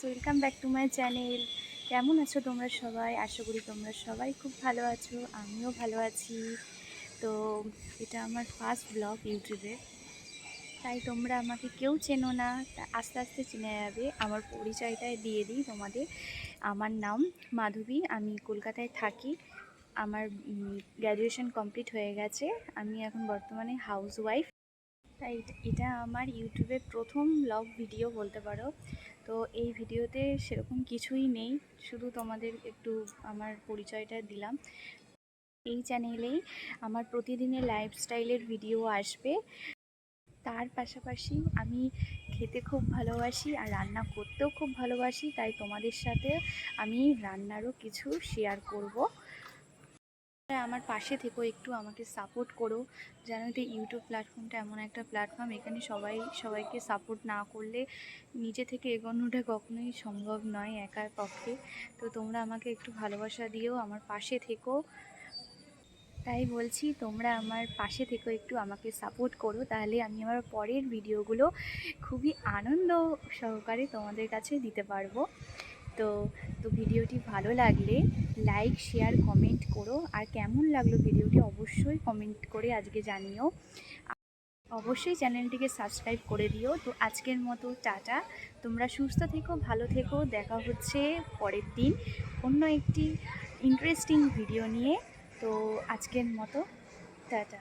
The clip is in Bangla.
Welcome back to my channel. কেমন আছো তোমরা সবাই? আশা করি তোমরা সবাই খুব ভালো আছো, আমিও ভালো আছি। তো এটা আমার ফার্স্ট ব্লগ ইউটিউবে, তাই তোমরা আমাকে কেউ চেনো না, তা আস্তে আস্তে চিনে যাবে। আমার পরিচয়টাই দিয়ে দিই তোমাদের। আমার নাম মাধবী, আমি কলকাতায় থাকি। আমার গ্র্যাজুয়েশন কমপ্লিট হয়ে গেছে। আমি এখন বর্তমানে হাউসওয়াইফ। তাই এটা আমার ইউটিউবের প্রথম ব্লগ ভিডিও বলতে পারো। তো এই ভিডিওতে সেরকম কিছুই নেই, শুধু তোমাদের একটু আমার পরিচয়টা দিলাম। এই চ্যানেলেই আমার প্রতিদিনের লাইফস্টাইলের ভিডিও আসবে। তার পাশাপাশি আমি খেতে খুব ভালোবাসি আর রান্না করতেও খুব ভালোবাসি, তাই তোমাদের সাথে আমি রান্নারও কিছু শেয়ার করব। আমার পাশে থেকেও একটু আমাকে সাপোর্ট করো। জানো তো ইউটিউব প্ল্যাটফর্মটা এমন একটা প্ল্যাটফর্ম, এখানে সবাইকে সাপোর্ট না করলে নিজে থেকে এগোনোটা কখনোই সম্ভব নয় একার পক্ষে। তো তোমরা আমাকে একটু ভালোবাসা দিও, আমার পাশে থেকো। তাই বলছি তোমরা আমার পাশে থেকেও একটু আমাকে সাপোর্ট করো, তাহলে আমি আমার পরের ভিডিওগুলো খুবই আনন্দ সহকারে তোমাদের কাছে দিতে পারবো। তো তো ভিডিওটি ভালো লাগলে লাইক শেয়ার কমেন্ট করো, আর কেমন লাগলো ভিডিওটি অবশ্যই কমেন্ট করে আজকে জানিও। অবশ্যই চ্যানেলটিকে সাবস্ক্রাইব করে দিও। তো আজকের মতো টাটা, তোমরা সুস্থ থেকো, ভালো থেকো। দেখা হচ্ছে পরের দিন অন্য একটি ইন্টারেস্টিং ভিডিও নিয়ে। তো আজকের মতো টাটা।